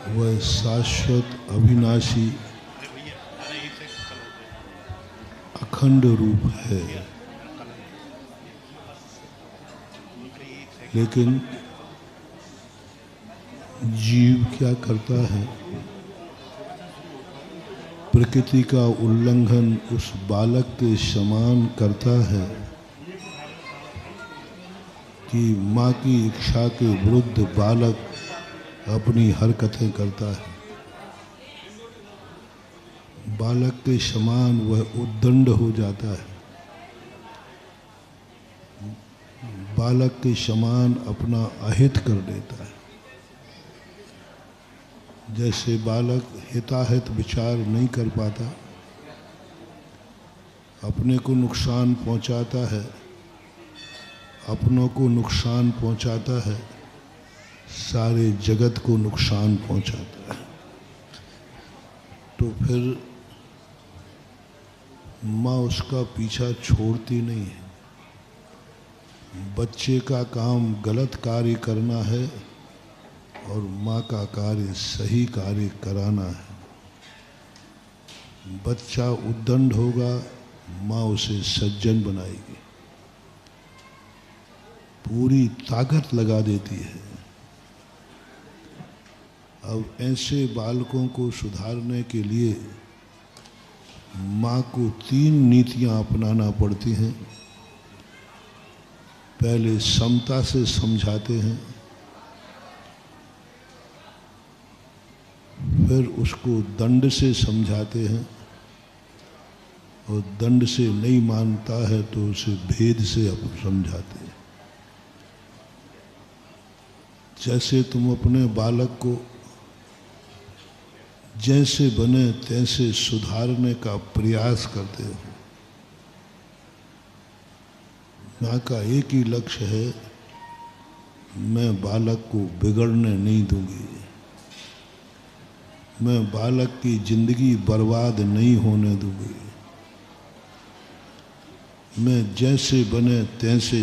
वह शाश्वत अविनाशी अखंड रूप है। लेकिन जीव क्या करता है? प्रकृति का उल्लंघन उस बालक के समान करता है कि माँ की इच्छा के विरुद्ध बालक अपनी हरकतें करता है। बालक के समान वह उद्दंड हो जाता है। बालक के समान अपना अहित कर देता है। जैसे बालक हिताहित विचार नहीं कर पाता, अपने को नुकसान पहुंचाता है, अपनों को नुकसान पहुंचाता है, सारे जगत को नुकसान पहुंचाता है। तो फिर माँ उसका पीछा छोड़ती नहीं है। बच्चे का काम गलत कार्य करना है और माँ का कार्य सही कार्य कराना है। बच्चा उद्दंड होगा, माँ उसे सज्जन बनाएगी, पूरी ताकत लगा देती है। अब ऐसे बालकों को सुधारने के लिए माँ को 3 नीतियाँ अपनाना पड़ती हैं। पहले समता से समझाते हैं, फिर उसको दंड से समझाते हैं, और दंड से नहीं मानता है तो उसे भेद से समझाते हैं। जैसे तुम अपने बालक को जैसे बने तैसे सुधारने का प्रयास करते हो। माँ का एक ही लक्ष्य है, मैं बालक को बिगड़ने नहीं दूंगी, मैं बालक की जिंदगी बर्बाद नहीं होने दूंगी, मैं जैसे बने तैसे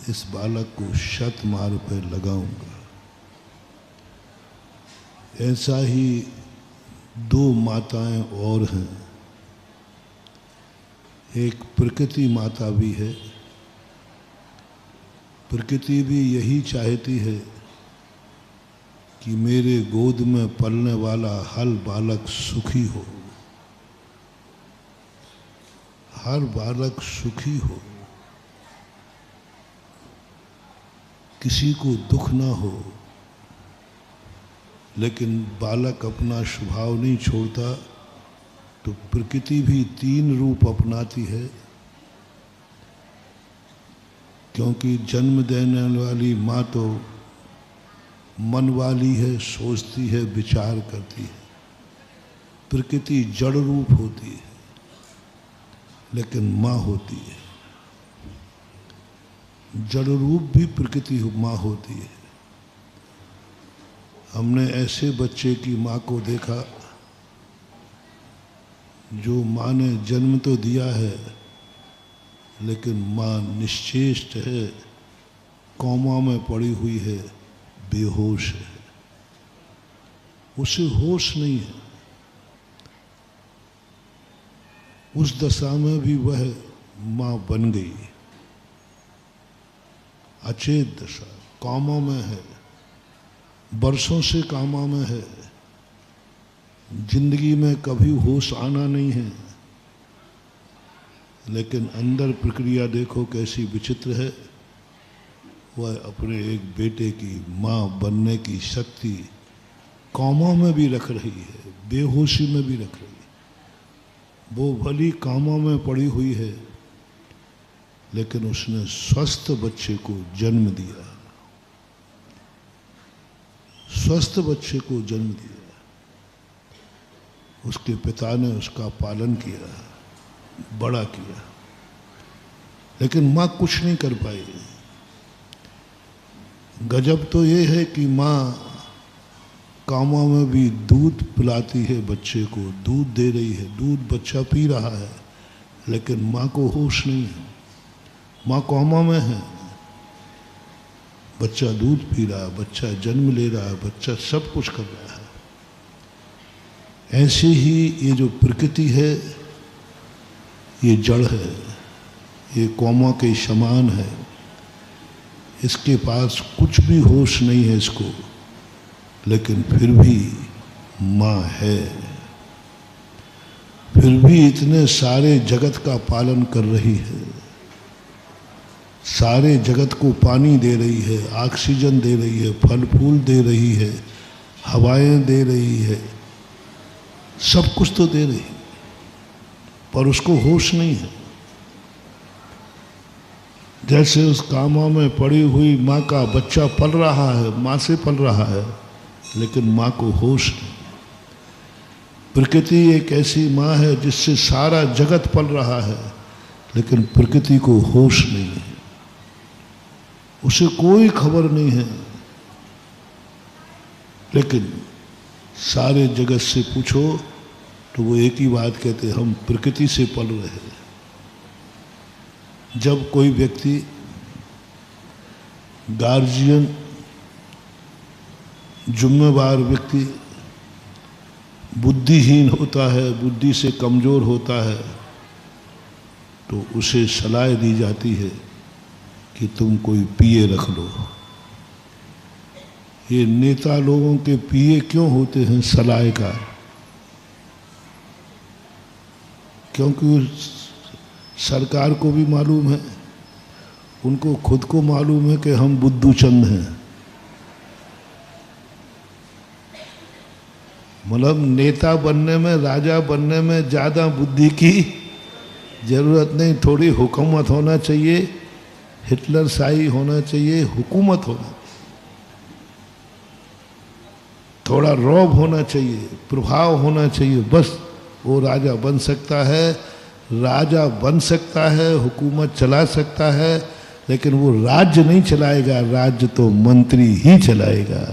इस बालक को शत मार्ग पर लगाऊंगा। ऐसा ही 2 माताएं और हैं। एक प्रकृति माता भी है। प्रकृति भी यही चाहती है कि मेरे गोद में पलने वाला हर बालक सुखी हो, हर बालक सुखी हो, किसी को दुख ना हो। लेकिन बालक अपना स्वभाव नहीं छोड़ता, तो प्रकृति भी 3 रूप अपनाती है। क्योंकि जन्म देने वाली माँ तो मन वाली है, सोचती है, विचार करती है। प्रकृति जड़ रूप होती है, लेकिन माँ होती है। जड़ रूप भी प्रकृति माँ होती है। हमने ऐसे बच्चे की माँ को देखा जो माँ ने जन्म तो दिया है, लेकिन माँ निश्चेष्ट है, कोमा में पड़ी हुई है, बेहोश है, उसे होश नहीं है। उस दशा में भी वह माँ बन गई। अचेत दशा, कोमा में है, बरसों से कोमा में है, जिंदगी में कभी होश आना नहीं है। लेकिन अंदर प्रक्रिया देखो कैसी विचित्र है। वह अपने एक बेटे की माँ बनने की शक्ति कोमा में भी रख रही है, बेहोशी में भी रख रही है। वो भली कोमा में पड़ी हुई है, लेकिन उसने स्वस्थ बच्चे को जन्म दिया, स्वस्थ बच्चे को जन्म दिया। उसके पिता ने उसका पालन किया, बड़ा किया, लेकिन माँ कुछ नहीं कर पाई। गजब तो ये है कि माँ कामा में भी दूध पिलाती है बच्चे को, दूध दे रही है, दूध बच्चा पी रहा है, लेकिन माँ को होश नहीं है। माँ कोमा में है, बच्चा दूध पी रहा है, बच्चा जन्म ले रहा है, बच्चा सब कुछ कर रहा है। ऐसे ही ये जो प्रकृति है ये जड़ है, ये कौमा के समान है, इसके पास कुछ भी होश नहीं है इसको, लेकिन फिर भी माँ है, फिर भी इतने सारे जगत का पालन कर रही है, सारे जगत को पानी दे रही है, ऑक्सीजन दे रही है, फल फूल दे रही है, हवाएं दे रही है, सब कुछ तो दे रही है, पर उसको होश नहीं है। जैसे उस कामा में पड़ी हुई माँ का बच्चा पल रहा है, माँ से पल रहा है, लेकिन माँ को होश नहीं। प्रकृति एक ऐसी माँ है जिससे सारा जगत पल रहा है, लेकिन प्रकृति को होश नहीं है, उसे कोई खबर नहीं है। लेकिन सारे जगत से पूछो तो वो एक ही बात कहते हैं, हम प्रकृति से पल रहे हैं। जब कोई व्यक्ति गार्जियन, जिम्मेवार व्यक्ति बुद्धिहीन होता है, बुद्धि से कमज़ोर होता है, तो उसे सलाह दी जाती है कि तुम कोई पिए रख लो। ये नेता लोगों के पिए क्यों होते हैं सलाहकार? क्योंकि सरकार को भी मालूम है, उनको खुद को मालूम है कि हम बुद्धू चंद हैं। मतलब नेता बनने में, राजा बनने में ज़्यादा बुद्धि की ज़रूरत नहीं, थोड़ी हुकूमत होना चाहिए, हिटलर शाही होना चाहिए, हुकूमत होना, थोड़ा रौब होना चाहिए, प्रभाव होना चाहिए, बस वो राजा बन सकता है। राजा बन सकता है, हुकूमत चला सकता है, लेकिन वो राज्य नहीं चलाएगा, राज्य तो मंत्री ही चलाएगा।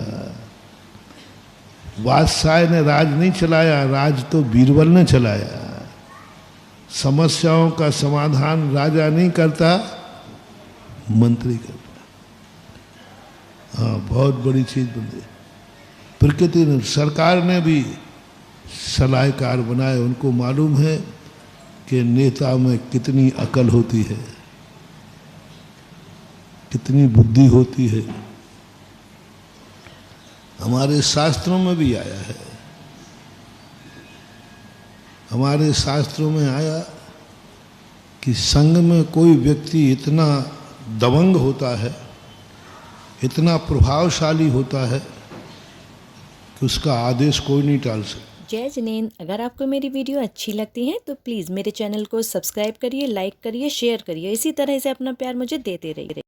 बादशाह ने राज नहीं चलाया, राज तो बीरबल ने चलाया। समस्याओं का समाधान राजा नहीं करता, मंत्री करता। हाँ, बहुत बड़ी चीज बन गई। प्रकृति ने, सरकार ने भी सलाहकार बनाए, उनको मालूम है कि नेता में कितनी अकल होती है, कितनी बुद्धि होती है। हमारे शास्त्रों में भी आया है, हमारे शास्त्रों में आया कि संघ में कोई व्यक्ति इतना दबंग होता है, इतना प्रभावशाली होता है कि उसका आदेश कोई नहीं टाल सकता। जय जिनेंद्र, अगर आपको मेरी वीडियो अच्छी लगती है तो प्लीज़ मेरे चैनल को सब्सक्राइब करिए, लाइक करिए, शेयर करिए। इसी तरह से अपना प्यार मुझे देते रहिए।